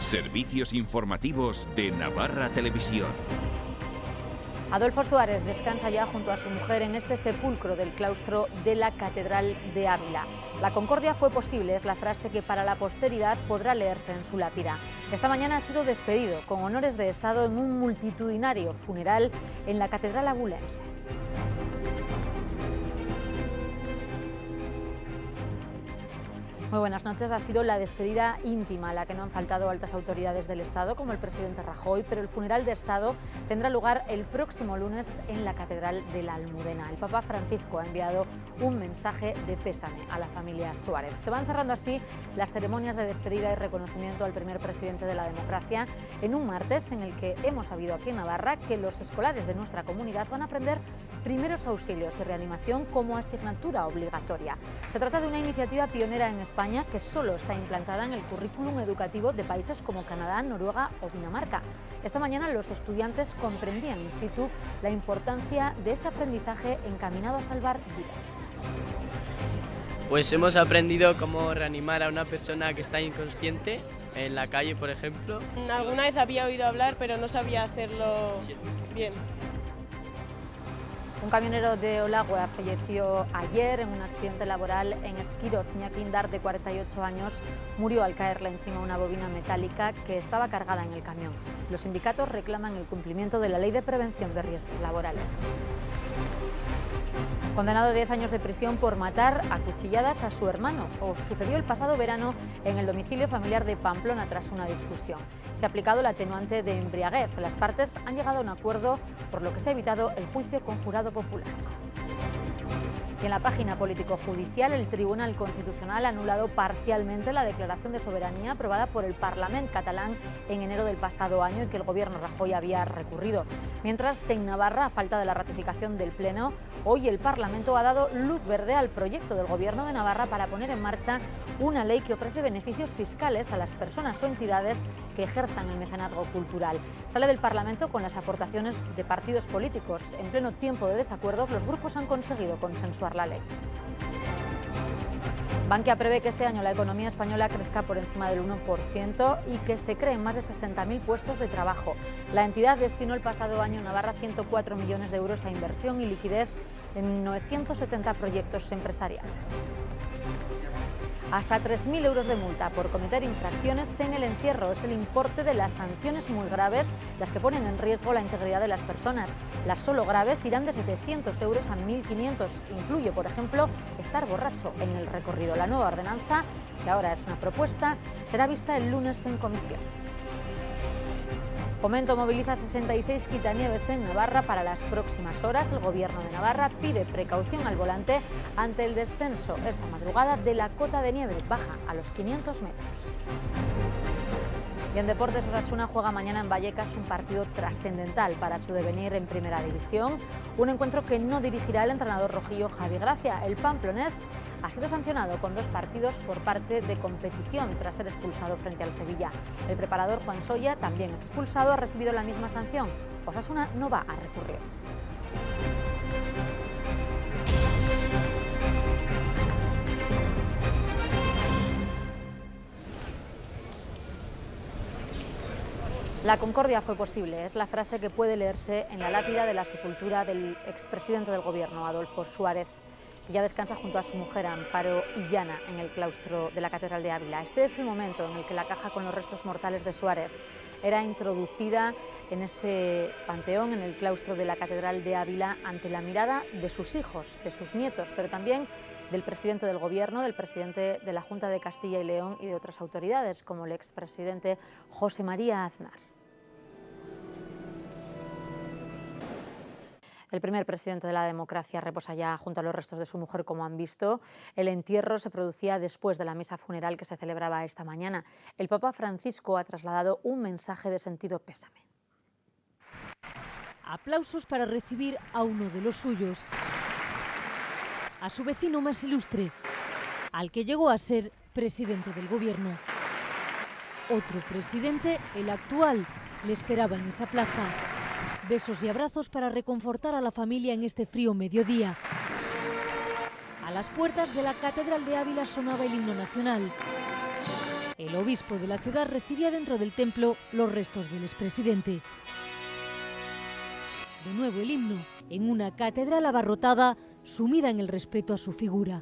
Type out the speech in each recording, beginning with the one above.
Servicios informativos de Navarra Televisión. Adolfo Suárez descansa ya junto a su mujer en este sepulcro del claustro de la Catedral de Ávila. La concordia fue posible, es la frase que para la posteridad podrá leerse en su lápida. Esta mañana ha sido despedido con honores de Estado en un multitudinario funeral en la Catedral abulense. Muy buenas noches. Ha sido la despedida íntima a la que no han faltado altas autoridades del Estado, como el presidente Rajoy, pero el funeral de Estado tendrá lugar el próximo lunes en la Catedral de la Almudena. El Papa Francisco ha enviado un mensaje de pésame a la familia Suárez. Se van cerrando así las ceremonias de despedida y reconocimiento al primer presidente de la democracia en un martes en el que hemos sabido aquí en Navarra que los escolares de nuestra comunidad van a aprender primeros auxilios de reanimación como asignatura obligatoria. Se trata de una iniciativa pionera en España que solo está implantada en el currículum educativo de países como Canadá, Noruega o Dinamarca. Esta mañana los estudiantes comprendían in situ la importancia de este aprendizaje encaminado a salvar vidas. Pues hemos aprendido cómo reanimar a una persona que está inconsciente en la calle, por ejemplo. Alguna vez había oído hablar, pero no sabía hacerlo bien. Un camionero de Olagua falleció ayer en un accidente laboral en Esquiroz. Iñaki Indar, de 48 años, murió al caerle encima una bobina metálica que estaba cargada en el camión. Los sindicatos reclaman el cumplimiento de la Ley de Prevención de Riesgos Laborales. Condenado a 10 años de prisión por matar a cuchilladas a su hermano. Sucedió el pasado verano en el domicilio familiar de Pamplona tras una discusión. Se ha aplicado el atenuante de embriaguez. Las partes han llegado a un acuerdo, por lo que se ha evitado el juicio con jurado popular. Y en la página político-judicial, el Tribunal Constitucional ha anulado parcialmente la declaración de soberanía aprobada por el Parlament catalán en enero del pasado año y que el gobierno Rajoy había recurrido. Mientras, en Navarra, a falta de la ratificación del Pleno, hoy el Parlamento ha dado luz verde al proyecto del Gobierno de Navarra para poner en marcha una ley que ofrece beneficios fiscales a las personas o entidades que ejerzan el mecenazgo cultural. Sale del Parlamento con las aportaciones de partidos políticos. En pleno tiempo de desacuerdos, los grupos han conseguido consensuar la ley. Bankia prevé que este año la economía española crezca por encima del 1% y que se creen más de 60.000 puestos de trabajo. La entidad destinó el pasado año en Navarra 104 millones de euros a inversión y liquidez en 970 proyectos empresariales. Hasta 3.000 euros de multa por cometer infracciones en el encierro. Es el importe de las sanciones muy graves, las que ponen en riesgo la integridad de las personas. Las solo graves irán de 700 euros a 1.500. Incluye, por ejemplo, estar borracho en el recorrido. La nueva ordenanza, que ahora es una propuesta, será vista el lunes en comisión. Fomento moviliza 66 quitanieves en Navarra para las próximas horas. El Gobierno de Navarra pide precaución al volante ante el descenso esta madrugada de la cota de nieve. Baja a los 500 metros. Y en deportes, Osasuna juega mañana en Vallecas un partido trascendental para su devenir en Primera División. Un encuentro que no dirigirá el entrenador rojillo Javi Gracia. El pamplonés ha sido sancionado con 2 partidos por parte de competición tras ser expulsado frente al Sevilla. El preparador Juan Soya, también expulsado, ha recibido la misma sanción. Osasuna no va a recurrir. La concordia fue posible, es la frase que puede leerse en la lápida de la sepultura del expresidente del Gobierno, Adolfo Suárez, que ya descansa junto a su mujer Amparo Illana en el claustro de la Catedral de Ávila. Este es el momento en el que la caja con los restos mortales de Suárez era introducida en ese panteón, en el claustro de la Catedral de Ávila, ante la mirada de sus hijos, de sus nietos, pero también del presidente del Gobierno, del presidente de la Junta de Castilla y León y de otras autoridades, como el expresidente José María Aznar. El primer presidente de la democracia reposa ya junto a los restos de su mujer, como han visto. El entierro se producía después de la misa funeral que se celebraba esta mañana. El Papa Francisco ha trasladado un mensaje de sentido pésame. Aplausos para recibir a uno de los suyos, a su vecino más ilustre, al que llegó a ser presidente del Gobierno. Otro presidente, el actual, le esperaba en esa plaza. Besos y abrazos para reconfortar a la familia en este frío mediodía. A las puertas de la Catedral de Ávila sonaba el himno nacional. El obispo de la ciudad recibía dentro del templo los restos del expresidente. De nuevo el himno, en una catedral abarrotada, sumida en el respeto a su figura.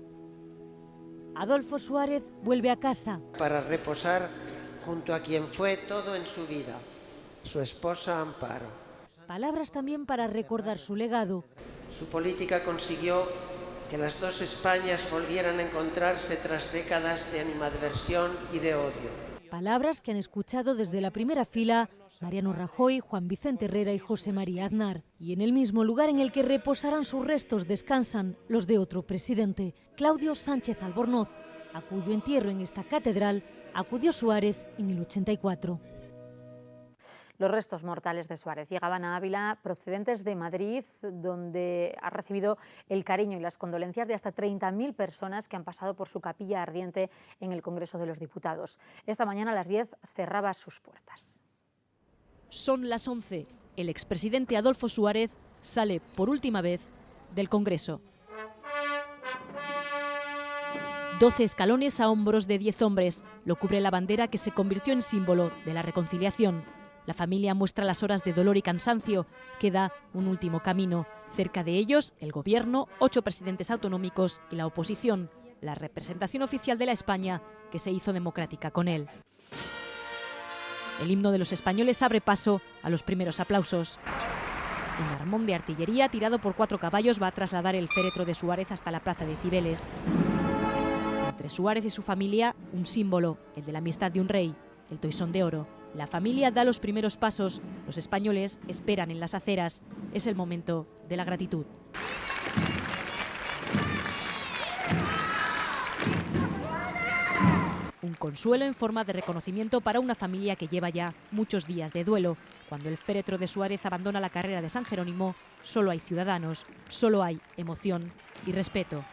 Adolfo Suárez vuelve a casa. Para reposar junto a quien fue todo en su vida, su esposa Amparo. Palabras también para recordar su legado. Su política consiguió que las dos Españas volvieran a encontrarse tras décadas de animadversión y de odio. Palabras que han escuchado desde la primera fila Mariano Rajoy, Juan Vicente Herrera y José María Aznar. Y en el mismo lugar en el que reposarán sus restos descansan los de otro presidente, Claudio Sánchez Albornoz, a cuyo entierro en esta catedral acudió Suárez en el 84. Los restos mortales de Suárez llegaban a Ávila procedentes de Madrid, donde ha recibido el cariño y las condolencias de hasta 30.000 personas que han pasado por su capilla ardiente en el Congreso de los Diputados. Esta mañana a las 10 cerraba sus puertas. Son las 11. El expresidente Adolfo Suárez sale por última vez del Congreso. 12 escalones a hombros de 10 hombres. Lo cubre la bandera que se convirtió en símbolo de la reconciliación. La familia muestra las horas de dolor y cansancio. Queda un último camino. Cerca de ellos, el gobierno, 8 presidentes autonómicos y la oposición, la representación oficial de la España, que se hizo democrática con él. El himno de los españoles abre paso a los primeros aplausos. Un armón de artillería tirado por 4 caballos va a trasladar el féretro de Suárez hasta la plaza de Cibeles. Entre Suárez y su familia, un símbolo, el de la amistad de un rey, el toisón de oro. La familia da los primeros pasos, los españoles esperan en las aceras. Es el momento de la gratitud. Un consuelo en forma de reconocimiento para una familia que lleva ya muchos días de duelo. Cuando el féretro de Suárez abandona la carrera de San Jerónimo, solo hay ciudadanos, solo hay emoción y respeto.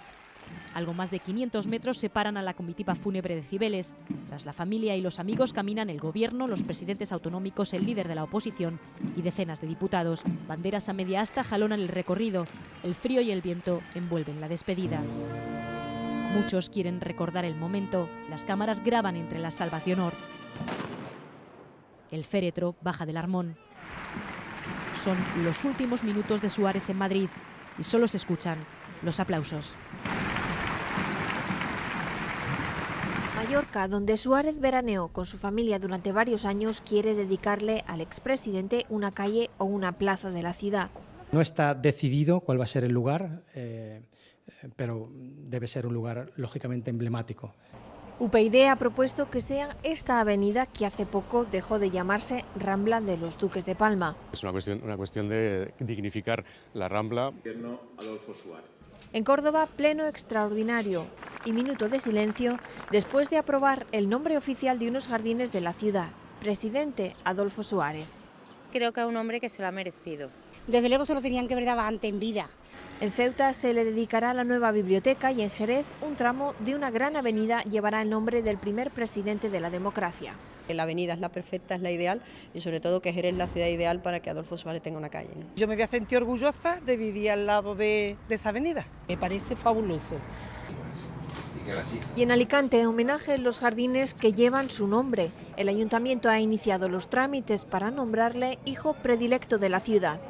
Algo más de 500 metros separan a la comitiva fúnebre de Cibeles. Tras la familia y los amigos caminan el gobierno, los presidentes autonómicos, el líder de la oposición y decenas de diputados. Banderas a media asta jalonan el recorrido. El frío y el viento envuelven la despedida. Muchos quieren recordar el momento. Las cámaras graban entre las salvas de honor. El féretro baja del armón. Son los últimos minutos de Suárez en Madrid y solo se escuchan los aplausos. Mallorca, donde Suárez veraneó con su familia durante varios años, quiere dedicarle al expresidente una calle o una plaza de la ciudad. No está decidido cuál va a ser el lugar, pero debe ser un lugar lógicamente emblemático. UPyD ha propuesto que sea esta avenida que hace poco dejó de llamarse Rambla de los Duques de Palma. Es una cuestión de dignificar la Rambla. En Córdoba, pleno extraordinario y minuto de silencio después de aprobar el nombre oficial de unos jardines de la ciudad. Presidente Adolfo Suárez. Creo que es un hombre que se lo ha merecido. Desde luego se lo tenían que haber dado antes en vida. En Ceuta se le dedicará la nueva biblioteca y en Jerez un tramo de una gran avenida llevará el nombre del primer presidente de la democracia. La avenida es la perfecta, es la ideal y sobre todo que Jerez es la ciudad ideal para que Adolfo Suárez tenga una calle, ¿no? Yo me voy a sentir orgullosa de vivir al lado de esa avenida. Me parece fabuloso. Y en Alicante, homenaje en los jardines que llevan su nombre. El ayuntamiento ha iniciado los trámites para nombrarle hijo predilecto de la ciudad.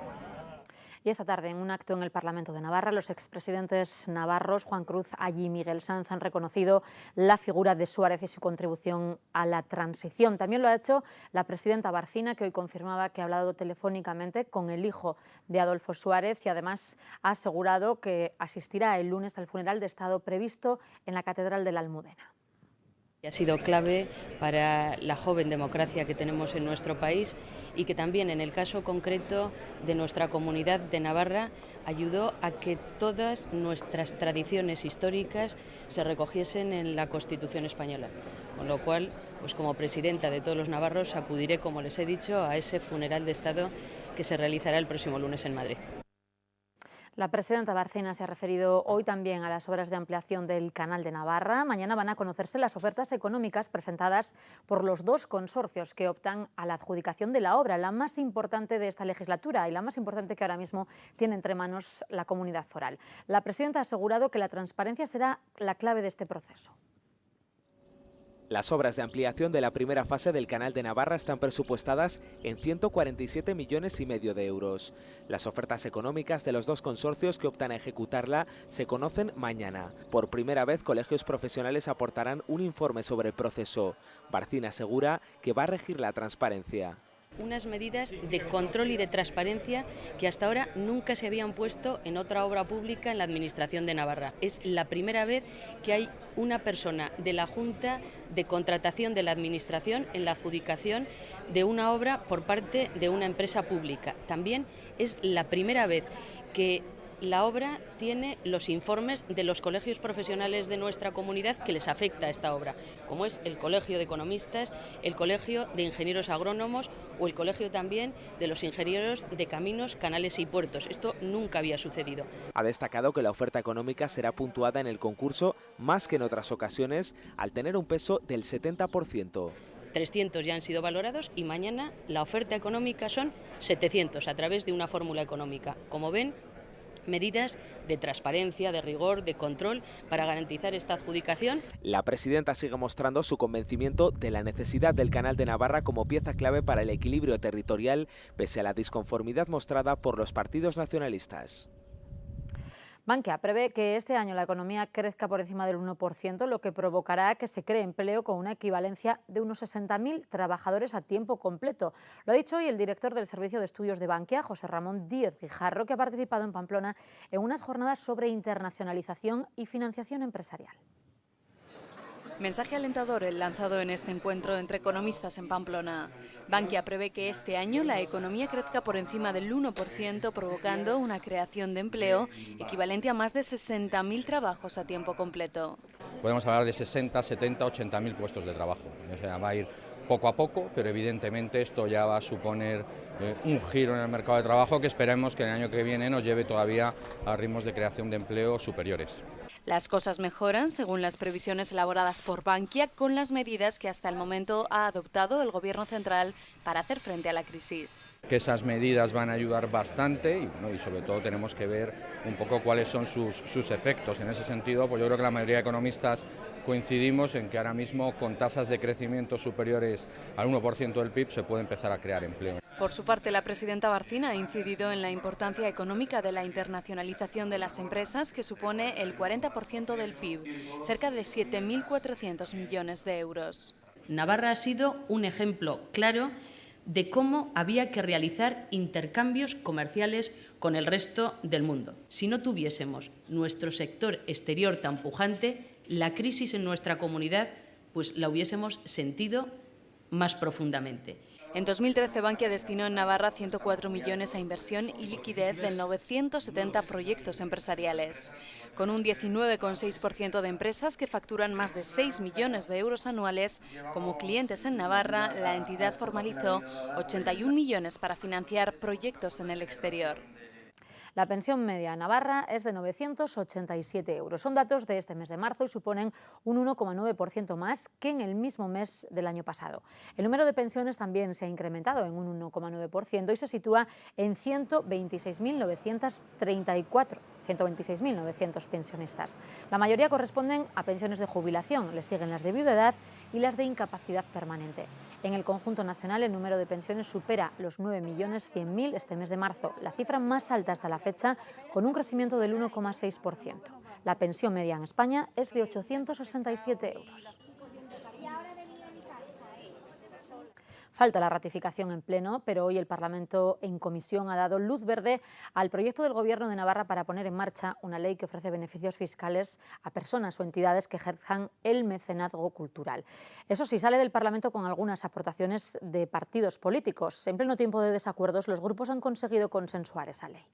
Y esta tarde, en un acto en el Parlamento de Navarra, los expresidentes navarros Juan Cruz Allí y Miguel Sanz han reconocido la figura de Suárez y su contribución a la transición. También lo ha hecho la presidenta Barcina, que hoy confirmaba que ha hablado telefónicamente con el hijo de Adolfo Suárez y además ha asegurado que asistirá el lunes al funeral de Estado previsto en la Catedral de la Almudena. Ha sido clave para la joven democracia que tenemos en nuestro país y que también en el caso concreto de nuestra comunidad de Navarra ayudó a que todas nuestras tradiciones históricas se recogiesen en la Constitución española. Con lo cual, pues como presidenta de todos los navarros acudiré, como les he dicho, a ese funeral de Estado que se realizará el próximo lunes en Madrid. La presidenta Barcina se ha referido hoy también a las obras de ampliación del Canal de Navarra. Mañana van a conocerse las ofertas económicas presentadas por los 2 consorcios que optan a la adjudicación de la obra, la más importante de esta legislatura y la más importante que ahora mismo tiene entre manos la comunidad foral. La presidenta ha asegurado que la transparencia será la clave de este proceso. Las obras de ampliación de la primera fase del Canal de Navarra están presupuestadas en 147,5 millones de euros. Las ofertas económicas de los dos consorcios que optan a ejecutarla se conocen mañana. Por primera vez, colegios profesionales aportarán un informe sobre el proceso. Barcina asegura que va a regir la transparencia. Unas medidas de control y de transparencia que hasta ahora nunca se habían puesto en otra obra pública en la Administración de Navarra. Es la primera vez que hay una persona de la Junta de Contratación de la Administración en la adjudicación de una obra por parte de una empresa pública. También es la primera vez que la obra tiene los informes de los colegios profesionales de nuestra comunidad que les afecta esta obra, como es el Colegio de Economistas, el Colegio de Ingenieros Agrónomos o el Colegio también de los Ingenieros de Caminos, Canales y Puertos. Esto nunca había sucedido. Ha destacado que la oferta económica será puntuada en el concurso más que en otras ocasiones, al tener un peso del 70%. 300 ya han sido valorados y mañana la oferta económica son 700 a través de una fórmula económica. Como ven, medidas de transparencia, de rigor, de control para garantizar esta adjudicación. La presidenta sigue mostrando su convencimiento de la necesidad del Canal de Navarra como pieza clave para el equilibrio territorial, pese a la disconformidad mostrada por los partidos nacionalistas. Bankia prevé que este año la economía crezca por encima del 1%, lo que provocará que se cree empleo con una equivalencia de unos 60.000 trabajadores a tiempo completo. Lo ha dicho hoy el director del Servicio de Estudios de Bankia, José Ramón Díez Guijarro, que ha participado en Pamplona en unas jornadas sobre internacionalización y financiación empresarial. Mensaje alentador el lanzado en este encuentro entre economistas en Pamplona. Bankia prevé que este año la economía crezca por encima del 1%, provocando una creación de empleo equivalente a más de 60.000 trabajos a tiempo completo. Podemos hablar de 60, 70, 80.000 puestos de trabajo. O sea, va a ir poco a poco, pero evidentemente esto ya va a suponer un giro en el mercado de trabajo que esperemos que el año que viene nos lleve todavía a ritmos de creación de empleo superiores. Las cosas mejoran según las previsiones elaboradas por Bankia con las medidas que hasta el momento ha adoptado el Gobierno central para hacer frente a la crisis. Que esas medidas van a ayudar bastante y sobre todo tenemos que ver un poco cuáles son sus efectos. En ese sentido, pues yo creo que la mayoría de economistas coincidimos en que ahora mismo con tasas de crecimiento superiores al 1% del PIB se puede empezar a crear empleo. Por su parte, la presidenta Barcina ha incidido en la importancia económica de la internacionalización de las empresas, que supone el 40% del PIB, cerca de 7.400 millones de euros. Navarra ha sido un ejemplo claro de cómo había que realizar intercambios comerciales con el resto del mundo. Si no tuviésemos nuestro sector exterior tan pujante, la crisis en nuestra comunidad pues la hubiésemos sentido más profundamente. En 2013, Bankia destinó en Navarra 104 millones a inversión y liquidez de 970 proyectos empresariales. Con un 19,6% de empresas que facturan más de 6 millones de euros anuales como clientes en Navarra, la entidad formalizó 81 millones para financiar proyectos en el exterior. La pensión media en Navarra es de 987 euros. Son datos de este mes de marzo y suponen un 1,9% más que en el mismo mes del año pasado. El número de pensiones también se ha incrementado en un 1,9% y se sitúa en 126.900 pensionistas. La mayoría corresponden a pensiones de jubilación, le siguen las de viudedad y las de incapacidad permanente. En el conjunto nacional, el número de pensiones supera los 9.100.000 este mes de marzo, la cifra más alta hasta la fecha, con un crecimiento del 1,6%. La pensión media en España es de 867 euros. Falta la ratificación en pleno, pero hoy el Parlamento en comisión ha dado luz verde al proyecto del Gobierno de Navarra para poner en marcha una ley que ofrece beneficios fiscales a personas o entidades que ejerzan el mecenazgo cultural. Eso sí, sale del Parlamento con algunas aportaciones de partidos políticos. En pleno tiempo de desacuerdos, los grupos han conseguido consensuar esa ley.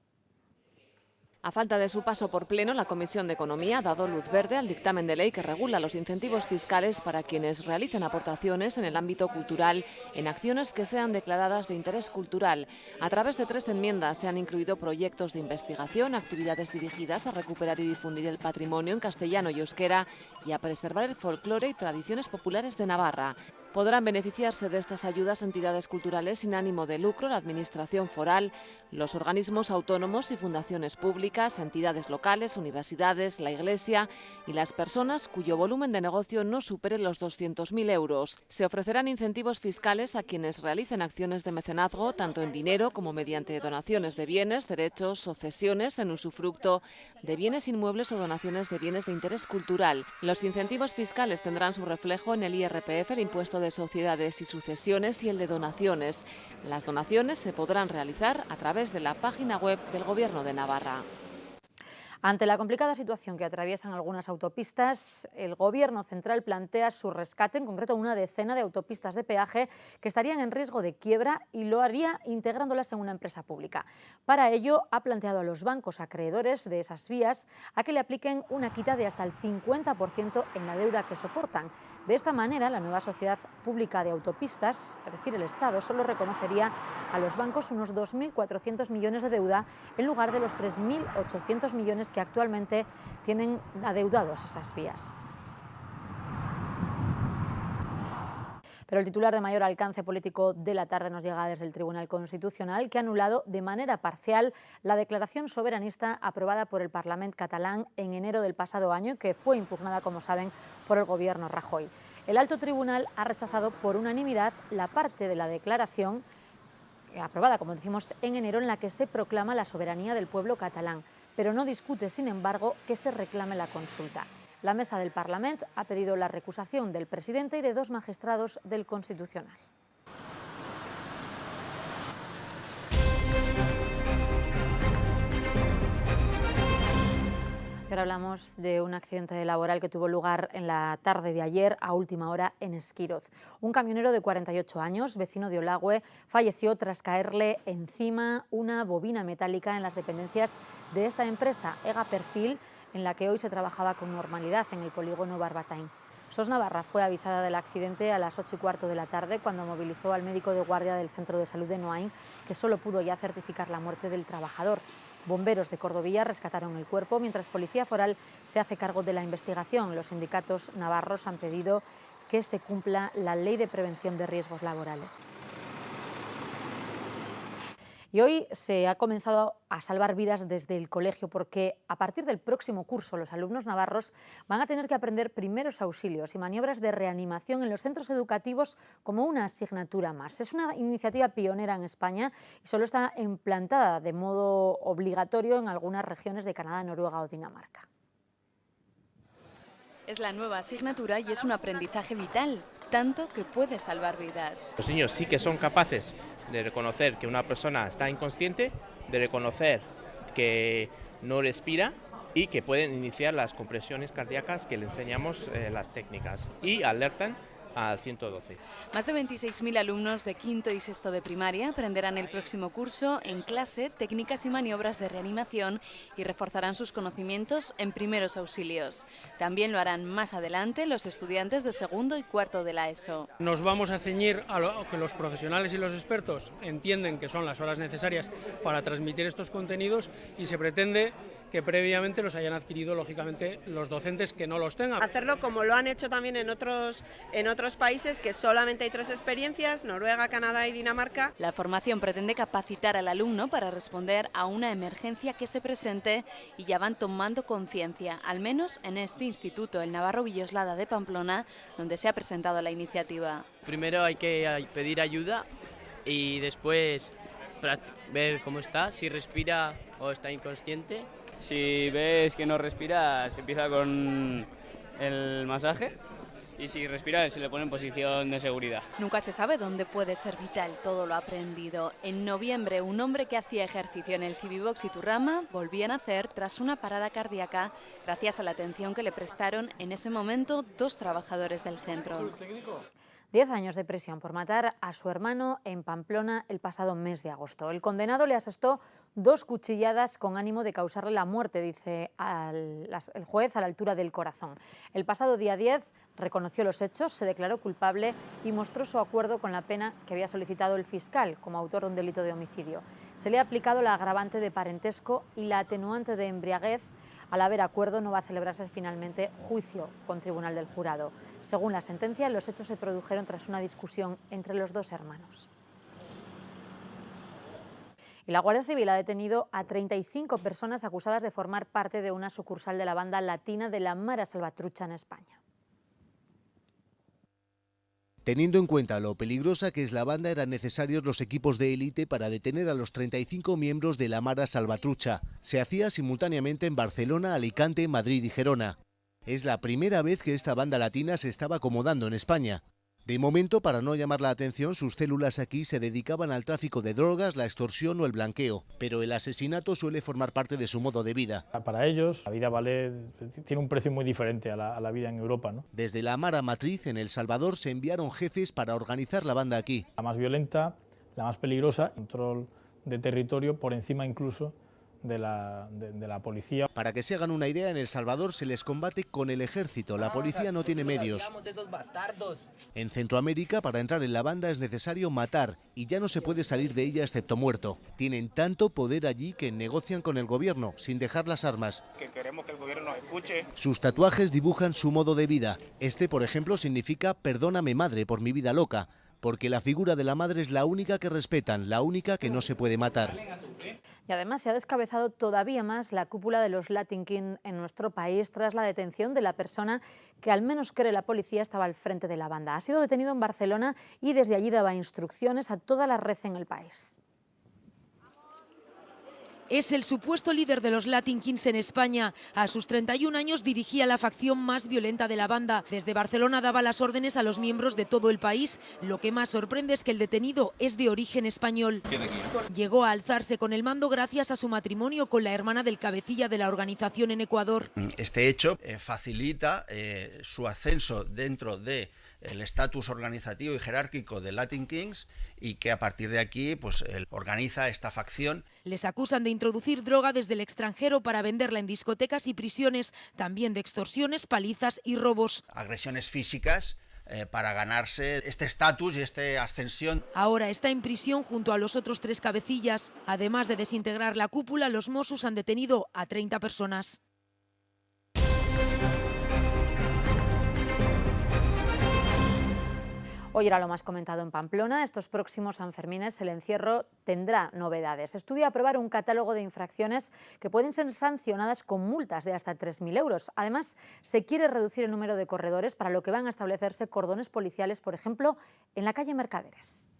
A falta de su paso por pleno, la Comisión de Economía ha dado luz verde al dictamen de ley que regula los incentivos fiscales para quienes realicen aportaciones en el ámbito cultural en acciones que sean declaradas de interés cultural. A través de 3 enmiendas se han incluido proyectos de investigación, actividades dirigidas a recuperar y difundir el patrimonio en castellano y euskera y a preservar el folclore y tradiciones populares de Navarra. Podrán beneficiarse de estas ayudas entidades culturales sin ánimo de lucro, la Administración foral, los organismos autónomos y fundaciones públicas, entidades locales, universidades, la Iglesia y las personas cuyo volumen de negocio no supere los 200.000 euros. Se ofrecerán incentivos fiscales a quienes realicen acciones de mecenazgo, tanto en dinero como mediante donaciones de bienes, derechos o cesiones en usufructo de bienes inmuebles o donaciones de bienes de interés cultural. Los incentivos fiscales tendrán su reflejo en el IRPF, el impuesto de sociedades y sucesiones y el de donaciones. Las donaciones se podrán realizar a través de la página web del Gobierno de Navarra. Ante la complicada situación que atraviesan algunas autopistas, el Gobierno central plantea su rescate, en concreto una decena de autopistas de peaje que estarían en riesgo de quiebra, y lo haría integrándolas en una empresa pública. Para ello, ha planteado a los bancos acreedores de esas vías a que le apliquen una quita de hasta el 50% en la deuda que soportan. De esta manera, la nueva sociedad pública de autopistas, es decir, el Estado, solo reconocería a los bancos unos 2.400 millones de deuda en lugar de los 3.800 millones que actualmente tienen adeudados esas vías. Pero el titular de mayor alcance político de la tarde nos llega desde el Tribunal Constitucional, que ha anulado de manera parcial la declaración soberanista aprobada por el Parlament catalán en enero del pasado año y que fue impugnada, como saben, por el Gobierno Rajoy. El alto tribunal ha rechazado por unanimidad la parte de la declaración aprobada, como decimos, en enero, en la que se proclama la soberanía del pueblo catalán, pero no discute, sin embargo, que se reclame la consulta. La mesa del Parlament ha pedido la recusación del presidente y de 2 magistrados del Constitucional. Y ahora hablamos de un accidente laboral que tuvo lugar en la tarde de ayer a última hora en Esquiroz. Un camionero de 48 años, vecino de Olagüe, falleció tras caerle encima una bobina metálica en las dependencias de esta empresa, Ega Perfil, en la que hoy se trabajaba con normalidad en el polígono Barbatain. SOS Navarra fue avisada del accidente a las 8:15 de la tarde cuando movilizó al médico de guardia del Centro de Salud de Noain, que solo pudo ya certificar la muerte del trabajador. Bomberos de Cordovilla rescataron el cuerpo, mientras Policía Foral se hace cargo de la investigación. Los sindicatos navarros han pedido que se cumpla la Ley de Prevención de Riesgos Laborales. Y hoy se ha comenzado a salvar vidas desde el colegio, porque a partir del próximo curso los alumnos navarros van a tener que aprender primeros auxilios y maniobras de reanimación en los centros educativos como una asignatura más. Es una iniciativa pionera en España y solo está implantada de modo obligatorio en algunas regiones de Canadá, Noruega o Dinamarca. Es la nueva asignatura y es un aprendizaje vital, tanto que puede salvar vidas. Los niños sí que son capaces de reconocer que una persona está inconsciente, de reconocer que no respira y que pueden iniciar las compresiones cardíacas que le enseñamos las técnicas y alertan al 112. Más de 26.000 alumnos de quinto y sexto de primaria aprenderán el próximo curso en clase técnicas y maniobras de reanimación y reforzarán sus conocimientos en primeros auxilios. También lo harán más adelante los estudiantes de segundo y cuarto de la ESO. Nos vamos a ceñir a lo que los profesionales y los expertos entienden que son las horas necesarias para transmitir estos contenidos, y se pretende que previamente los hayan adquirido, lógicamente, los docentes que no los tengan. Hacerlo como lo han hecho también en otros países, que solamente hay 3 experiencias, Noruega, Canadá y Dinamarca. La formación pretende capacitar al alumno para responder a una emergencia que se presente y ya van tomando conciencia, al menos en este instituto, el Navarro Villoslada de Pamplona, donde se ha presentado la iniciativa. Primero hay que pedir ayuda y después ver cómo está, si respira o está inconsciente. Si ves que no respira, se empieza con el masaje, y si respira se le pone en posición de seguridad. Nunca se sabe dónde puede ser vital todo lo aprendido. En noviembre, un hombre que hacía ejercicio en el Cibibox Iturrama volvía a nacer tras una parada cardíaca gracias a la atención que le prestaron en ese momento 2 trabajadores del centro. 10 años de prisión por matar a su hermano en Pamplona el pasado mes de agosto. El condenado le asestó 2 cuchilladas con ánimo de causarle la muerte, dice el juez, a la altura del corazón. El pasado día 10 reconoció los hechos, se declaró culpable y mostró su acuerdo con la pena que había solicitado el fiscal como autor de un delito de homicidio. Se le ha aplicado la agravante de parentesco y la atenuante de embriaguez Al haber acuerdo, no va a celebrarse finalmente juicio con tribunal del jurado. Según la sentencia, los hechos se produjeron tras una discusión entre los dos hermanos. Y la Guardia Civil ha detenido a 35 personas acusadas de formar parte de una sucursal de la banda latina de la Mara Salvatrucha en España. Teniendo en cuenta lo peligrosa que es la banda, eran necesarios los equipos de élite para detener a los 35 miembros de la Mara Salvatrucha. Se hacía simultáneamente en Barcelona, Alicante, Madrid y Gerona. Es la primera vez que esta banda latina se estaba acomodando en España. De momento, para no llamar la atención, sus células aquí se dedicaban al tráfico de drogas, la extorsión o el blanqueo, pero el asesinato suele formar parte de su modo de vida. Para ellos, la vida tiene un precio muy diferente a la vida en Europa, ¿no? Desde la Mara Matriz, en El Salvador, se enviaron jefes para organizar la banda aquí. La más violenta, la más peligrosa, control de territorio por encima incluso de la policía. Para que se hagan una idea, en El Salvador se les combate con el ejército, la policía no tiene medios. En Centroamérica, para entrar en la banda es necesario matar y ya no se puede salir de ella excepto muerto. Tienen tanto poder allí que negocian con el gobierno, sin dejar las armas. Que queremos que el gobierno nos escuche. Sus tatuajes dibujan su modo de vida. Este, por ejemplo, significa "perdóname madre por mi vida loca", porque la figura de la madre es la única que respetan, la única que no se puede matar. Y además se ha descabezado todavía más la cúpula de los Latin King en nuestro país tras la detención de la persona que, al menos cree la policía, estaba al frente de la banda. Ha sido detenido en Barcelona y desde allí daba instrucciones a toda la red en el país. Es el supuesto líder de los Latin Kings en España. A sus 31 años dirigía la facción más violenta de la banda. Desde Barcelona daba las órdenes a los miembros de todo el país. Lo que más sorprende es que el detenido es de origen español. Llegó a alzarse con el mando gracias a su matrimonio con la hermana del cabecilla de la organización en Ecuador. Este hecho facilita su ascenso dentro del estatus organizativo y jerárquico de Latin Kings, y que a partir de aquí pues él organiza esta facción. Les acusan de introducir droga desde el extranjero para venderla en discotecas y prisiones, también de extorsiones, palizas y robos. Agresiones físicas para ganarse este estatus y esta ascensión. Ahora está en prisión junto a los otros 3 cabecillas. Además de desintegrar la cúpula, los Mossos han detenido a 30 personas. Hoy era lo más comentado en Pamplona. Estos próximos Sanfermines el encierro tendrá novedades. Se estudia aprobar un catálogo de infracciones que pueden ser sancionadas con multas de hasta 3.000 euros. Además, se quiere reducir el número de corredores, para lo que van a establecerse cordones policiales, por ejemplo, en la calle Mercaderes.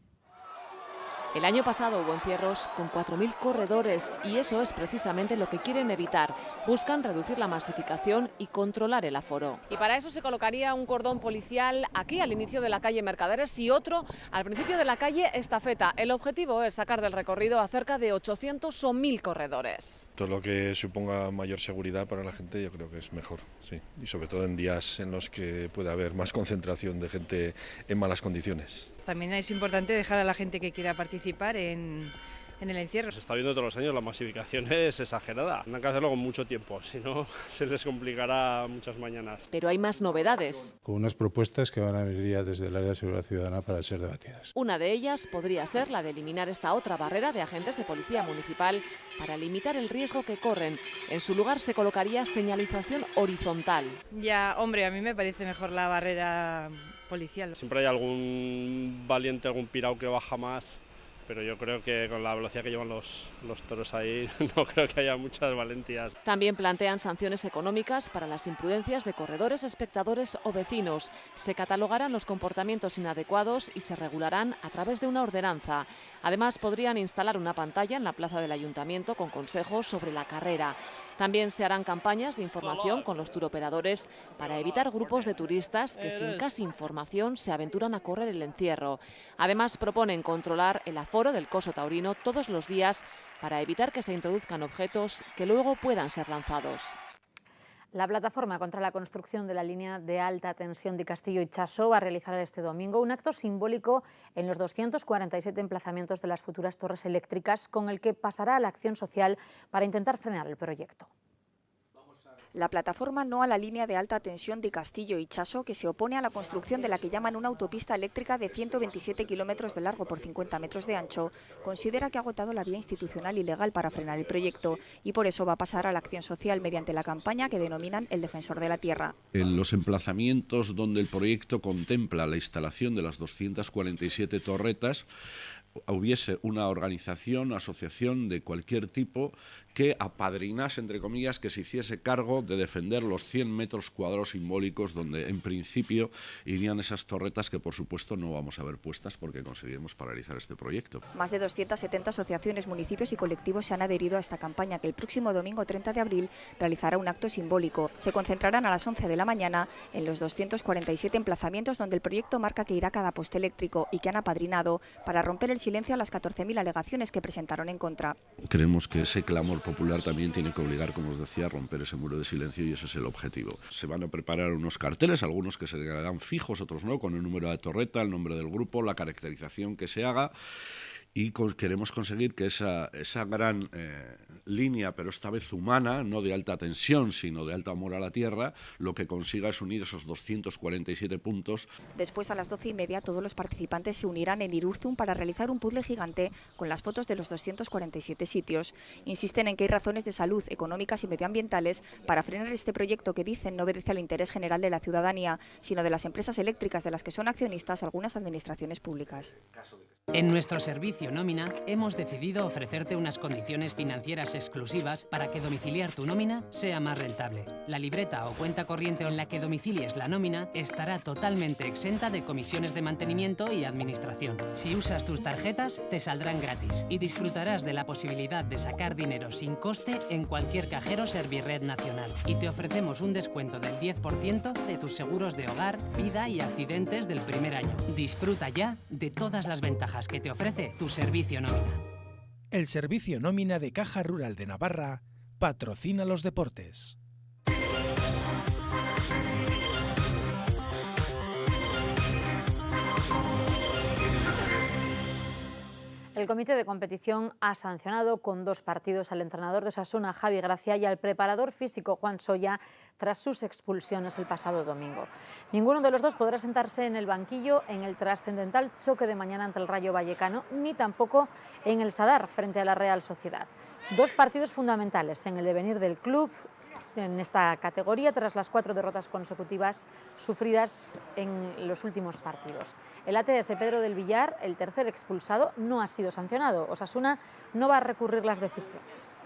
El año pasado hubo encierros con 4.000 corredores y eso es precisamente lo que quieren evitar. Buscan reducir la masificación y controlar el aforo. Y para eso se colocaría un cordón policial aquí al inicio de la calle Mercaderes y otro al principio de la calle Estafeta. El objetivo es sacar del recorrido a cerca de 800 o 1.000 corredores. Todo lo que suponga mayor seguridad para la gente yo creo que es mejor, sí. Y sobre todo en días en los que puede haber más concentración de gente en malas condiciones. También es importante dejar a la gente que quiera participar en el encierro. Se está viendo todos los años, la masificación es exagerada. Tendrán que hacerlo con mucho tiempo, si no se les complicará muchas mañanas. Pero hay más novedades. Con unas propuestas que van a venir desde el área de seguridad ciudadana para ser debatidas. Una de ellas podría ser la de eliminar esta otra barrera de agentes de policía municipal para limitar el riesgo que corren. En su lugar se colocaría señalización horizontal. Ya, hombre, a mí me parece mejor la barrera policial. Siempre hay algún valiente, algún pirao que baja más, pero yo creo que con la velocidad que llevan los toros ahí no creo que haya muchas valentías. También plantean sanciones económicas para las imprudencias de corredores, espectadores o vecinos. Se catalogarán los comportamientos inadecuados y se regularán a través de una ordenanza. Además, podrían instalar una pantalla en la plaza del ayuntamiento con consejos sobre la carrera. También se harán campañas de información con los turoperadores para evitar grupos de turistas que sin casi información se aventuran a correr el encierro. Además, proponen controlar el aforo del coso taurino todos los días para evitar que se introduzcan objetos que luego puedan ser lanzados. La plataforma contra la construcción de la línea de alta tensión de Castillo y Chaso va a realizar este domingo un acto simbólico en los 247 emplazamientos de las futuras torres eléctricas, con el que pasará a la acción social para intentar frenar el proyecto. La plataforma no a la línea de alta tensión de Castillo y Chaso, que se opone a la construcción de la que llaman una autopista eléctrica de 127 kilómetros de largo por 50 metros de ancho, considera que ha agotado la vía institucional y legal para frenar el proyecto y por eso va a pasar a la acción social mediante la campaña que denominan el Defensor de la Tierra. En los emplazamientos donde el proyecto contempla la instalación de las 247 torretas, hubiese una organización, asociación de cualquier tipo que apadrinase, entre comillas, que se hiciese cargo de defender los 100 metros cuadrados simbólicos donde en principio irían esas torretas que por supuesto no vamos a ver puestas porque conseguiremos paralizar este proyecto. Más de 270 asociaciones, municipios y colectivos se han adherido a esta campaña que el próximo domingo 30 de abril realizará un acto simbólico. Se concentrarán a las 11 de la mañana en los 247 emplazamientos donde el proyecto marca que irá cada poste eléctrico y que han apadrinado para romper el silencio a las 14.000 alegaciones que presentaron en contra. Creemos que ese clamor popular también tiene que obligar, como os decía, a romper ese muro de silencio y ese es el objetivo. Se van a preparar unos carteles, algunos que se quedarán fijos, otros no, con el número de torreta, el nombre del grupo, la caracterización que se haga. Y queremos conseguir que esa gran línea, pero esta vez humana, no de alta tensión, sino de alto amor a la tierra, lo que consiga es unir esos 247 puntos. Después, a las 12:30, todos los participantes se unirán en Irurzun para realizar un puzzle gigante con las fotos de los 247 sitios. Insisten en que hay razones de salud, económicas y medioambientales para frenar este proyecto que dicen no obedece al interés general de la ciudadanía, sino de las empresas eléctricas de las que son accionistas algunas administraciones públicas. En nuestro servicio nómina hemos decidido ofrecerte unas condiciones financieras exclusivas para que domiciliar tu nómina sea más rentable. La libreta o cuenta corriente en la que domicilies la nómina estará totalmente exenta de comisiones de mantenimiento y administración. Si usas tus tarjetas, te saldrán gratis y disfrutarás de la posibilidad de sacar dinero sin coste en cualquier cajero Servirred nacional. Y te ofrecemos un descuento del 10% de tus seguros de hogar, vida y accidentes del primer año. Disfruta ya de todas las ventajas que te ofrece tu servicio nómina. El servicio nómina de Caja Rural de Navarra patrocina los deportes. El comité de competición ha sancionado con 2 partidos al entrenador de Osasuna, Javi Gracia, y al preparador físico, Juan Soya, tras sus expulsiones el pasado domingo. Ninguno de los dos podrá sentarse en el banquillo en el trascendental choque de mañana ante el Rayo Vallecano, ni tampoco en el Sadar frente a la Real Sociedad. 2 partidos fundamentales en el devenir del club en esta categoría tras las 4 derrotas consecutivas sufridas en los últimos partidos. El ATS Pedro del Villar, el tercer expulsado, no ha sido sancionado. Osasuna no va a recurrir las decisiones.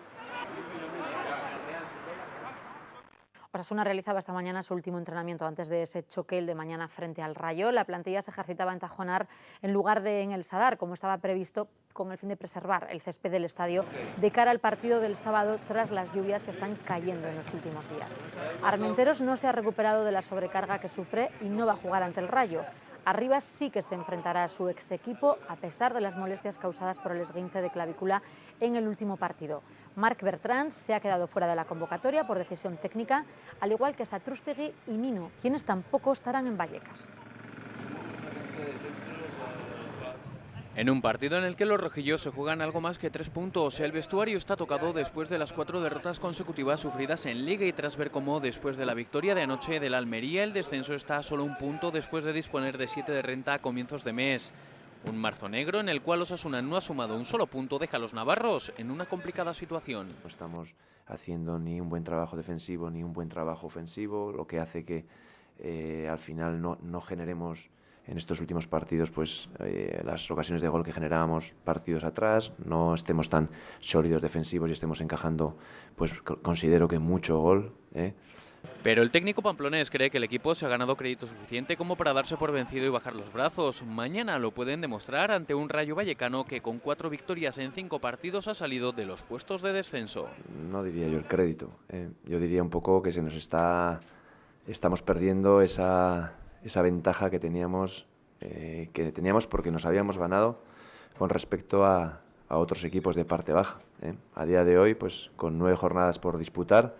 Osasuna realizaba esta mañana su último entrenamiento antes de ese choque, el de mañana frente al Rayo. La plantilla se ejercitaba en Tajonar en lugar de en el Sadar, como estaba previsto, con el fin de preservar el césped del estadio de cara al partido del sábado tras las lluvias que están cayendo en los últimos días. Armenteros no se ha recuperado de la sobrecarga que sufre y no va a jugar ante el Rayo. Arribas sí que se enfrentará a su ex equipo a pesar de las molestias causadas por el esguince de clavícula en el último partido. Marc Bertrand se ha quedado fuera de la convocatoria por decisión técnica, al igual que Satrústegui y Nino, quienes tampoco estarán en Vallecas. En un partido en el que los rojillos se juegan algo más que 3 puntos, el vestuario está tocado después de las 4 derrotas consecutivas sufridas en Liga y tras ver cómo, después de la victoria de anoche del Almería, el descenso está a solo 1 punto después de disponer de 7 de renta a comienzos de mes. Un marzo negro en el cual Osasuna no ha sumado un solo punto deja a los navarros en una complicada situación. No estamos haciendo ni un buen trabajo defensivo ni un buen trabajo ofensivo, lo que hace que al final no generemos en estos últimos partidos pues las ocasiones de gol que generábamos partidos atrás, no estemos tan sólidos defensivos y estemos encajando, pues considero que mucho gol. Pero el técnico pamplonés cree que el equipo se ha ganado crédito suficiente como para darse por vencido y bajar los brazos. Mañana lo pueden demostrar ante un Rayo Vallecano que con 4 victorias en 5 partidos ha salido de los puestos de descenso. No diría yo el crédito, yo diría un poco que estamos perdiendo esa ventaja que teníamos porque nos habíamos ganado con respecto a otros equipos de parte baja. A día de hoy, pues con 9 jornadas por disputar,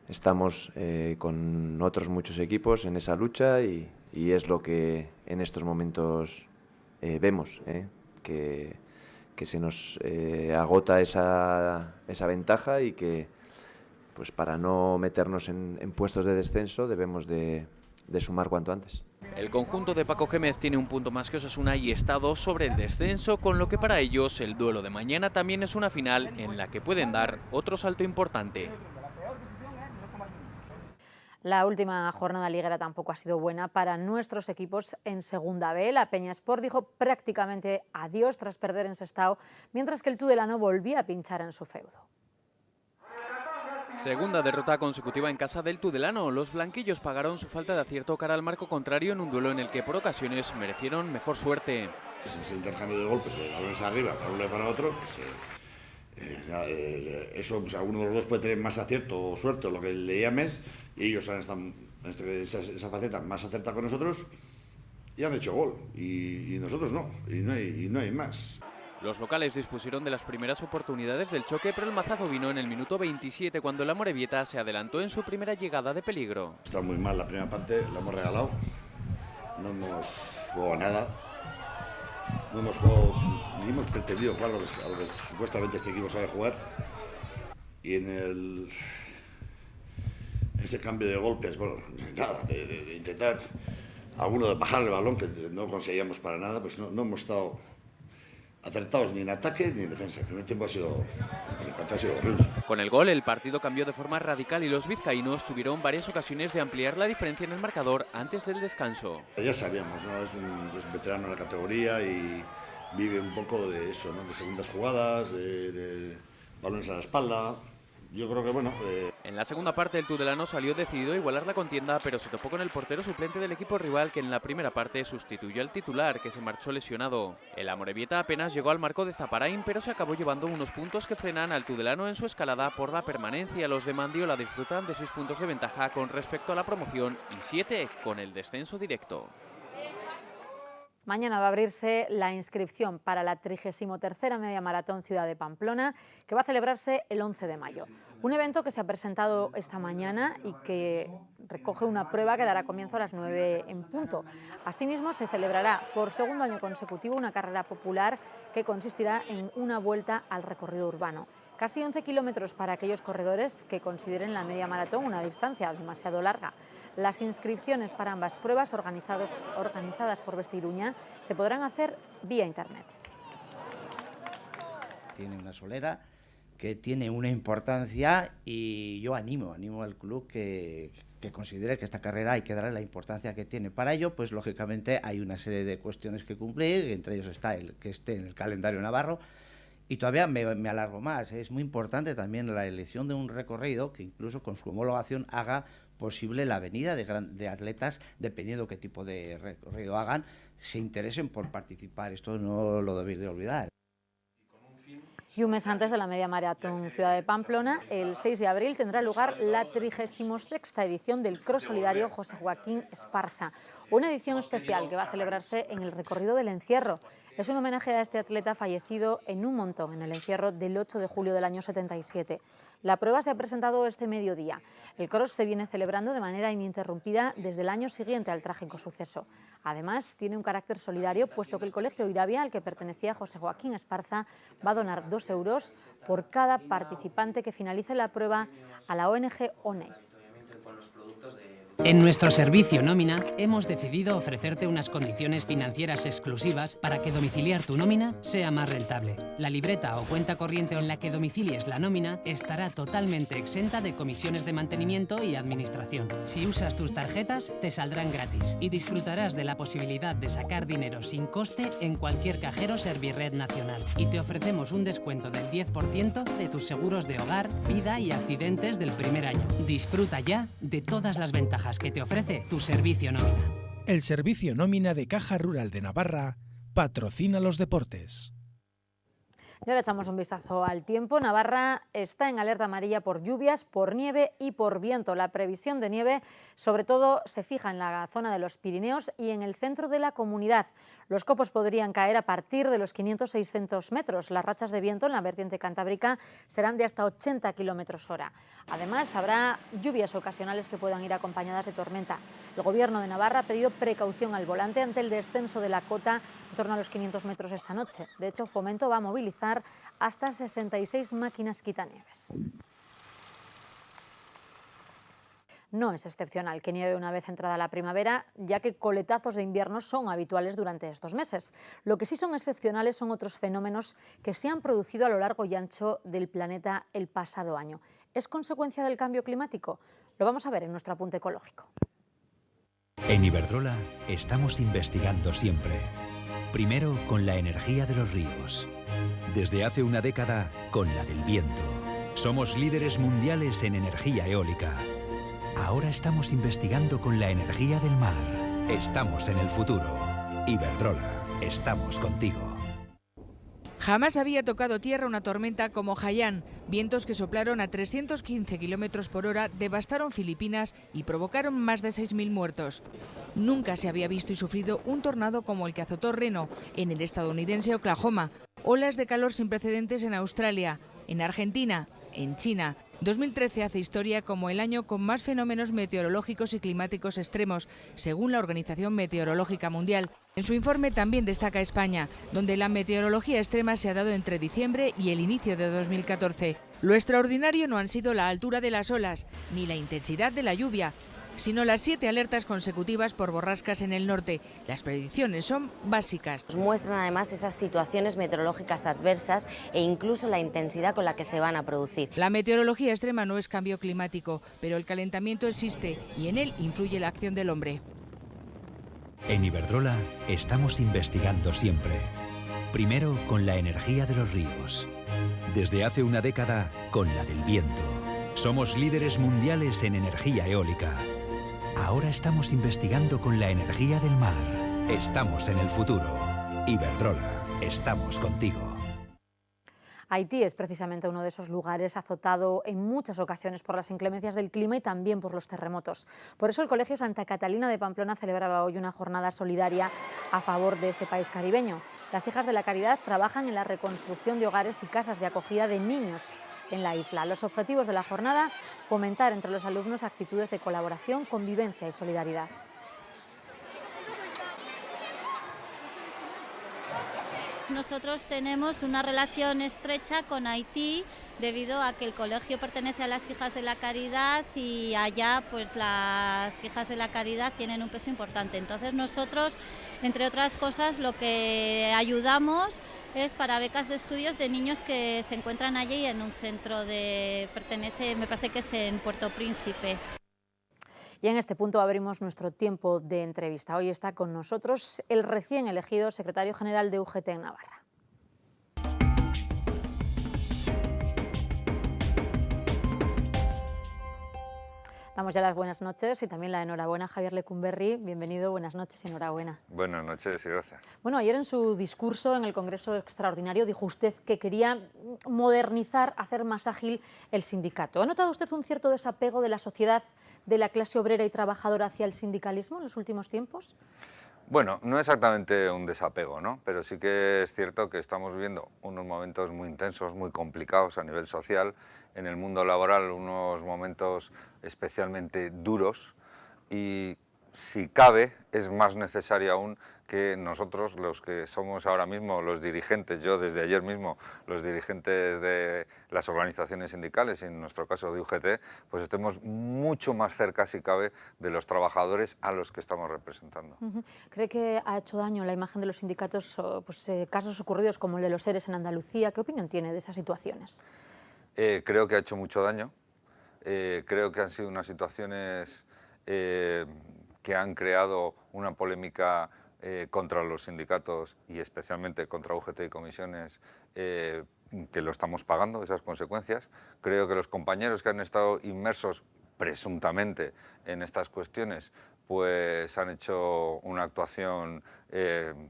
estamos con otros muchos equipos en esa lucha y es lo que en estos momentos vemos, que se nos agota esa ventaja y que pues para no meternos en puestos de descenso debemos de sumar cuanto antes. El conjunto de Paco Gémez tiene un punto más que Osasuna y está 2 sobre el descenso, con lo que para ellos el duelo de mañana también es una final en la que pueden dar otro salto importante. La última jornada liguera tampoco ha sido buena para nuestros equipos en Segunda B. La Peñasport dijo prácticamente adiós tras perder en Sestao, mientras que el Tudelano volvía a pinchar en su feudo. Segunda derrota consecutiva en casa del Tudelano. Los blanquillos pagaron su falta de acierto cara al marco contrario en un duelo en el que por ocasiones merecieron mejor suerte. Ese intercambio de golpes, de balones arriba, para uno y para otro, pues, eso, pues alguno de los dos puede tener más acierto o suerte o lo que le llames, y ellos han estado en esa faceta más acertada con nosotros y han hecho gol, y nosotros no, y no hay más. Los locales dispusieron de las primeras oportunidades del choque, pero el mazazo vino en el minuto 27 cuando la Amorebieta se adelantó en su primera llegada de peligro. Está muy mal la primera parte, la hemos regalado, no hemos jugado nada, no hemos jugado, ni hemos pretendido jugar a lo que supuestamente este equipo sabe jugar, y en ese cambio de golpes, bueno, nada, de intentar alguno de bajar el balón, que no conseguíamos para nada, pues no hemos estado acertados ni en ataque ni en defensa. El primer tiempo ha sido horrible. Con el gol, el partido cambió de forma radical y los vizcaínos tuvieron varias ocasiones de ampliar la diferencia en el marcador antes del descanso. Ya sabíamos, ¿no? Es un veterano en la categoría y vive un poco de eso, ¿no? De segundas jugadas, de balones a la espalda. Yo creo que bueno... En la segunda parte el Tudelano salió decidido a igualar la contienda, pero se topó con el portero suplente del equipo rival, que en la primera parte sustituyó al titular, que se marchó lesionado. El Amorebieta apenas llegó al marco de Zaparain, pero se acabó llevando unos puntos que frenan al Tudelano en su escalada por la permanencia. Los de Mandiola disfrutan de 6 puntos de ventaja con respecto a la promoción y 7 con el descenso directo. Mañana va a abrirse la inscripción para la 33ª Media Maratón Ciudad de Pamplona, que va a celebrarse el 11 de mayo. Un evento que se ha presentado esta mañana y que recoge una prueba que dará comienzo a las 9 en punto. Asimismo, se celebrará por segundo año consecutivo una carrera popular que consistirá en una vuelta al recorrido urbano. Casi 11 kilómetros para aquellos corredores que consideren la media maratón una distancia demasiado larga. Las inscripciones para ambas pruebas, organizadas por Vestiruña, se podrán hacer vía internet. Tiene una solera que tiene una importancia y yo animo al club que considere que esta carrera hay que darle la importancia que tiene. Para ello, pues lógicamente hay una serie de cuestiones que cumplir, entre ellos está el que esté en el calendario navarro. Y todavía me alargo más, es muy importante también la elección de un recorrido que incluso con su homologación haga posible la venida de atletas, dependiendo qué tipo de recorrido hagan, se interesen por participar. Esto no lo debéis de olvidar. Y un mes antes de la Media Maratón Ciudad de Pamplona, el 6 de abril, tendrá lugar la 36ª edición del Cross Solidario José Joaquín Esparza, una edición especial que va a celebrarse en el recorrido del Encierro. Es un homenaje a este atleta fallecido en un montón en el encierro del 8 de julio del año 77. La prueba se ha presentado este mediodía. El cross se viene celebrando de manera ininterrumpida desde el año siguiente al trágico suceso. Además, tiene un carácter solidario, puesto que el Colegio Irabia, al que pertenecía José Joaquín Esparza, va a donar 2 euros por cada participante que finalice la prueba a la ONG ONEI. En nuestro servicio nómina hemos decidido ofrecerte unas condiciones financieras exclusivas para que domiciliar tu nómina sea más rentable. La libreta o cuenta corriente en la que domicilies la nómina estará totalmente exenta de comisiones de mantenimiento y administración. Si usas tus tarjetas, te saldrán gratis y disfrutarás de la posibilidad de sacar dinero sin coste en cualquier cajero Servirred nacional. Y te ofrecemos un descuento del 10% de tus seguros de hogar, vida y accidentes del primer año. Disfruta ya de todas las ventajas que te ofrece tu servicio nómina. El servicio nómina de Caja Rural de Navarra patrocina los deportes. Y ahora echamos un vistazo al tiempo. Navarra está en alerta amarilla por lluvias, por nieve y por viento. La previsión de nieve, sobre todo, se fija en la zona de los Pirineos y en el centro de la comunidad. Los copos podrían caer a partir de los 500-600 metros. Las rachas de viento en la vertiente cantábrica serán de hasta 80 km/h. Además, habrá lluvias ocasionales que puedan ir acompañadas de tormenta. El Gobierno de Navarra ha pedido precaución al volante ante el descenso de la cota en torno a los 500 metros esta noche. De hecho, Fomento va a movilizar hasta 66 máquinas quitanieves. No es excepcional que nieve una vez entrada la primavera, ya que coletazos de invierno son habituales durante estos meses. Lo que sí son excepcionales son otros fenómenos que se han producido a lo largo y ancho del planeta el pasado año. ¿Es consecuencia del cambio climático? Lo vamos a ver en nuestro apunte ecológico. En Iberdrola estamos investigando siempre. Primero con la energía de los ríos. Desde hace una década con la del viento. Somos líderes mundiales en energía eólica. Ahora estamos investigando con la energía del mar. Estamos en el futuro. Iberdrola, estamos contigo. Jamás había tocado tierra una tormenta como Haiyan. Vientos que soplaron a 315 km por hora devastaron Filipinas y provocaron más de 6.000 muertos. Nunca se había visto y sufrido un tornado como el que azotó Reno, en el estadounidense Oklahoma. Olas de calor sin precedentes en Australia, en Argentina, en China. 2013 hace historia como el año con más fenómenos meteorológicos y climáticos extremos, según la Organización Meteorológica Mundial. En su informe también destaca España, donde la meteorología extrema se ha dado entre diciembre y el inicio de 2014. Lo extraordinario no han sido la altura de las olas, ni la intensidad de la lluvia, sino las 7 alertas consecutivas por borrascas en el norte. Las predicciones son básicas. Muestran además esas situaciones meteorológicas adversas e incluso la intensidad con la que se van a producir. La meteorología extrema no es cambio climático, pero el calentamiento existe y en él influye la acción del hombre. En Iberdrola estamos investigando siempre. Primero con la energía de los ríos. Desde hace una década con la del viento. Somos líderes mundiales en energía eólica. Ahora estamos investigando con la energía del mar. Estamos en el futuro. Iberdrola, estamos contigo. Haití es precisamente uno de esos lugares azotado en muchas ocasiones por las inclemencias del clima y también por los terremotos. Por eso el Colegio Santa Catalina de Pamplona celebraba hoy una jornada solidaria a favor de este país caribeño. Las Hijas de la Caridad trabajan en la reconstrucción de hogares y casas de acogida de niños en la isla. Los objetivos de la jornada: fomentar entre los alumnos actitudes de colaboración, convivencia y solidaridad. Nosotros tenemos una relación estrecha con Haití debido a que el colegio pertenece a las Hijas de la Caridad y allá pues las Hijas de la Caridad tienen un peso importante. Entonces nosotros, entre otras cosas, lo que ayudamos es para becas de estudios de niños que se encuentran allí en un centro me parece que es en Puerto Príncipe. Y en este punto abrimos nuestro tiempo de entrevista. Hoy está con nosotros el recién elegido secretario general de UGT en Navarra. Damos ya las buenas noches y también la enhorabuena a Javier Lecumberri. Bienvenido, buenas noches y enhorabuena. Buenas noches y gracias. Bueno, ayer en su discurso en el Congreso Extraordinario dijo usted que quería modernizar, hacer más ágil el sindicato. ¿Ha notado usted un cierto desapego de la sociedad, de la clase obrera y trabajadora hacia el sindicalismo en los últimos tiempos? Bueno, no exactamente un desapego, ¿no? Pero sí que es cierto que estamos viviendo unos momentos muy intensos, muy complicados a nivel social, en el mundo laboral unos momentos especialmente duros y, si cabe, es más necesario aún que nosotros, los que somos ahora mismo los dirigentes, yo desde ayer mismo, los dirigentes de las organizaciones sindicales y en nuestro caso de UGT, pues estemos mucho más cerca, si cabe, de los trabajadores a los que estamos representando. ¿Cree que ha hecho daño la imagen de los sindicatos, casos ocurridos como el de los ERES en Andalucía? ¿Qué opinión tiene de esas situaciones? Creo que ha hecho mucho daño. Creo que han sido unas situaciones que han creado una polémica contra los sindicatos y especialmente contra UGT y comisiones, que lo estamos pagando, esas consecuencias. Creo que los compañeros que han estado inmersos presuntamente en estas cuestiones pues han hecho una actuación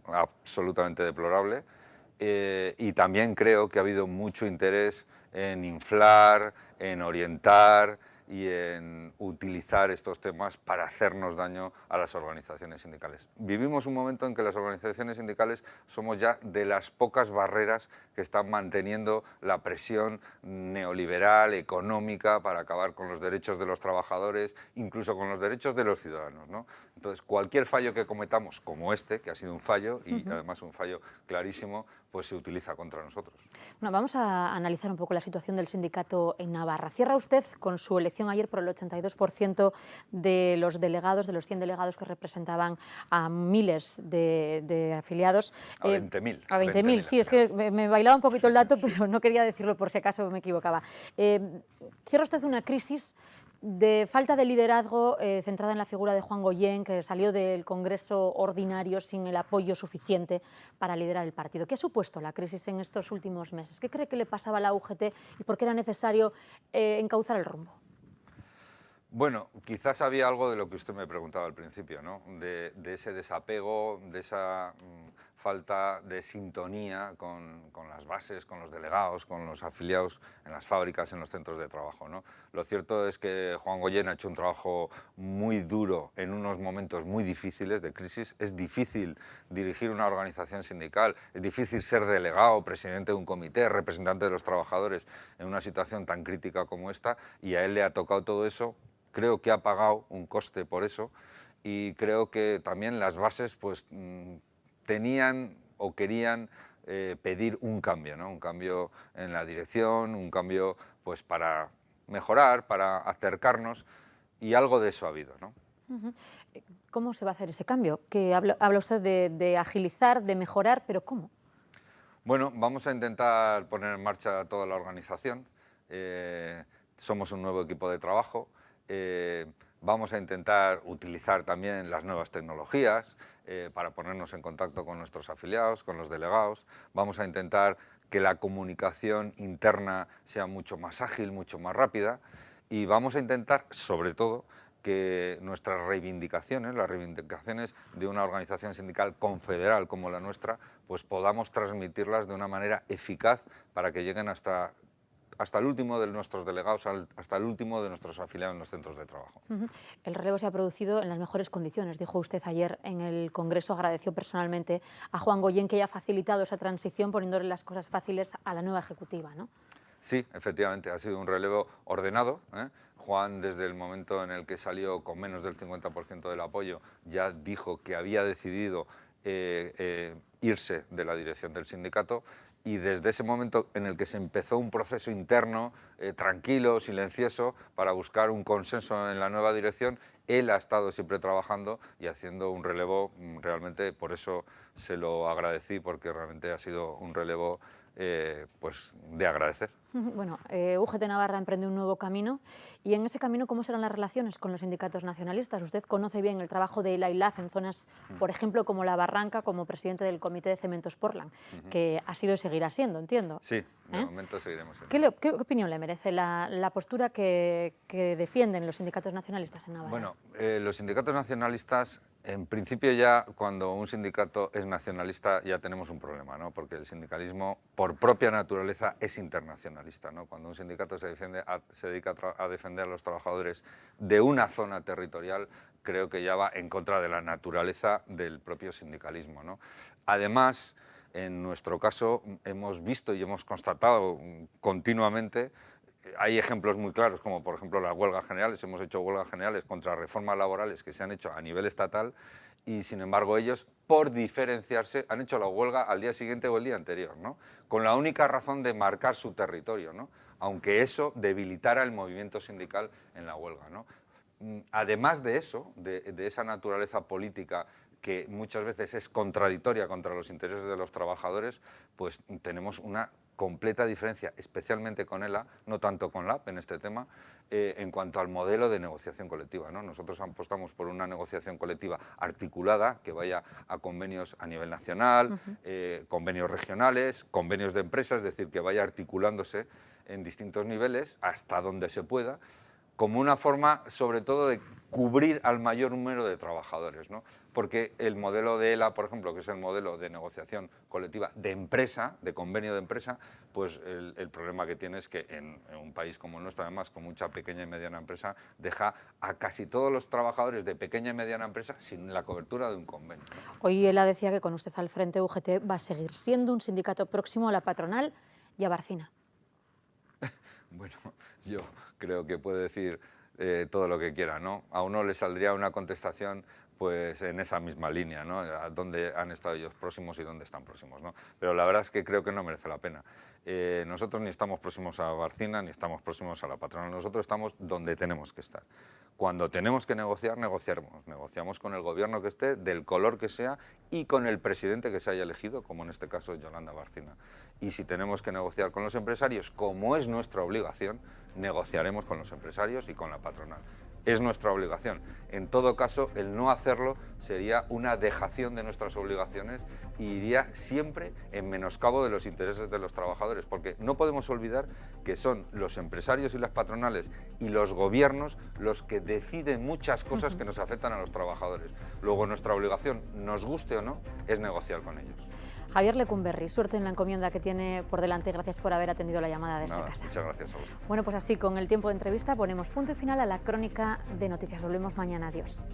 absolutamente deplorable, y también creo que ha habido mucho interés en inflar, en orientar y en utilizar estos temas para hacernos daño a las organizaciones sindicales. Vivimos un momento en que las organizaciones sindicales somos ya de las pocas barreras que están manteniendo la presión neoliberal, económica, para acabar con los derechos de los trabajadores, incluso con los derechos de los ciudadanos, ¿no? Entonces, cualquier fallo que cometamos, como este, que ha sido un fallo, y además un fallo clarísimo, pues se utiliza contra nosotros. Bueno, vamos a analizar un poco la situación del sindicato en Navarra. Cierra usted con su elección ayer por el 82% de los delegados, de los 100 delegados que representaban a miles de afiliados. A 20.000. A 20.000, sí, es que me bailaba un poquito el dato, pero no quería decirlo por si acaso me equivocaba. Cierra usted una crisis de falta de liderazgo centrada en la figura de Juan Goyén, que salió del Congreso ordinario sin el apoyo suficiente para liderar el partido. ¿Qué ha supuesto la crisis en estos últimos meses? ¿Qué cree que le pasaba a la UGT y por qué era necesario encauzar el rumbo? Bueno, quizás había algo de lo que usted me preguntaba al principio, ¿no? De ese desapego, de esa falta de sintonía con las bases, con los delegados, con los afiliados en las fábricas, en los centros de trabajo, ¿no? Lo cierto es que Juan Goyén ha hecho un trabajo muy duro en unos momentos muy difíciles de crisis. Es difícil dirigir una organización sindical, es difícil ser delegado, presidente de un comité, representante de los trabajadores en una situación tan crítica como esta, y a él le ha tocado todo eso. Creo que ha pagado un coste por eso, y creo que también las bases pues tenían o querían pedir un cambio, ¿no? Un cambio en la dirección, un cambio pues para mejorar, para acercarnos, y algo de eso ha habido, ¿no? ¿Cómo se va a hacer ese cambio? Que habla usted de agilizar, de mejorar, pero ¿cómo? Bueno, vamos a intentar poner en marcha toda la organización. Somos un nuevo equipo de trabajo. Vamos a intentar utilizar también las nuevas tecnologías para ponernos en contacto con nuestros afiliados, con los delegados. Vamos a intentar que la comunicación interna sea mucho más ágil, mucho más rápida, y vamos a intentar, sobre todo, que nuestras reivindicaciones, las reivindicaciones de una organización sindical confederal como la nuestra, pues podamos transmitirlas de una manera eficaz para que lleguen hasta el último de nuestros delegados, hasta el último de nuestros afiliados en los centros de trabajo. El relevo se ha producido en las mejores condiciones, dijo usted ayer en el Congreso. Agradeció personalmente a Juan Goyén que haya facilitado esa transición, poniéndole las cosas fáciles a la nueva ejecutiva, ¿no? Sí, efectivamente, ha sido un relevo ordenado, ¿eh? Juan, desde el momento en el que salió con menos del 50% del apoyo, ya dijo que había decidido irse de la dirección del sindicato, y desde ese momento en el que se empezó un proceso interno tranquilo, silencioso, para buscar un consenso en la nueva dirección, él ha estado siempre trabajando y haciendo un relevo, realmente por eso se lo agradecí, porque realmente ha sido un relevo pues de agradecer. Bueno, UGT Navarra emprende un nuevo camino, y en ese camino, ¿cómo serán las relaciones con los sindicatos nacionalistas? Usted conoce bien el trabajo de la ILAF en zonas, por ejemplo, como La Barranca, como presidente del Comité de Cementos Portland, que ha sido y seguirá siendo, entiendo. Sí, de momento seguiremos siendo. ¿Qué opinión le merece la postura que defienden los sindicatos nacionalistas en Navarra? Bueno, los sindicatos nacionalistas, en principio ya cuando un sindicato es nacionalista ya tenemos un problema, ¿no? Porque el sindicalismo por propia naturaleza es internacionalista, ¿no? Cuando un sindicato se dedica a defender a los trabajadores de una zona territorial, creo que ya va en contra de la naturaleza del propio sindicalismo, ¿no? Además, en nuestro caso hemos visto y hemos constatado continuamente, hay ejemplos muy claros, como por ejemplo las huelgas generales. Hemos hecho huelgas generales contra reformas laborales que se han hecho a nivel estatal, y sin embargo ellos, por diferenciarse, han hecho la huelga al día siguiente o el día anterior, ¿no? Con la única razón de marcar su territorio, ¿no? Aunque eso debilitara el movimiento sindical en la huelga, ¿no? Además de eso, de esa naturaleza política que muchas veces es contradictoria contra los intereses de los trabajadores, pues tenemos una completa diferencia, especialmente con ELA, no tanto con LAB en este tema, en cuanto al modelo de negociación colectiva, ¿no? Nosotros apostamos por una negociación colectiva articulada, que vaya a convenios a nivel nacional, convenios regionales, convenios de empresas, es decir, que vaya articulándose en distintos niveles hasta donde se pueda, como una forma, sobre todo, de cubrir al mayor número de trabajadores, ¿no? Porque el modelo de ELA, por ejemplo, que es el modelo de negociación colectiva de empresa, de convenio de empresa, pues el problema que tiene es que en un país como el nuestro, además, con mucha pequeña y mediana empresa, deja a casi todos los trabajadores de pequeña y mediana empresa sin la cobertura de un convenio, ¿no? Hoy ELA decía que con usted al frente, UGT va a seguir siendo un sindicato próximo a la patronal y a Barcina. Bueno, yo creo que puede decir todo lo que quiera, ¿no? A uno le saldría una contestación pues en esa misma línea, ¿no? A dónde han estado ellos próximos y dónde están próximos, ¿no? Pero la verdad es que creo que no merece la pena. Nosotros ni estamos próximos a Barcina ni estamos próximos a la patronal, nosotros estamos donde tenemos que estar. Cuando tenemos que negociar, negociamos con el gobierno que esté, del color que sea y con el presidente que se haya elegido, como en este caso Yolanda Barcina. Y si tenemos que negociar con los empresarios, como es nuestra obligación, negociaremos con los empresarios y con la patronal. Es nuestra obligación. En todo caso, el no hacerlo sería una dejación de nuestras obligaciones y iría siempre en menoscabo de los intereses de los trabajadores, porque no podemos olvidar que son los empresarios y las patronales y los gobiernos los que deciden muchas cosas que nos afectan a los trabajadores. Luego nuestra obligación, nos guste o no, es negociar con ellos. Javier Lecumberri, suerte en la encomienda que tiene por delante. Gracias por haber atendido la llamada de esta casa. Muchas gracias a vosotros. Bueno, pues así, con el tiempo de entrevista, ponemos punto y final a la crónica de noticias. Volvemos mañana. Adiós.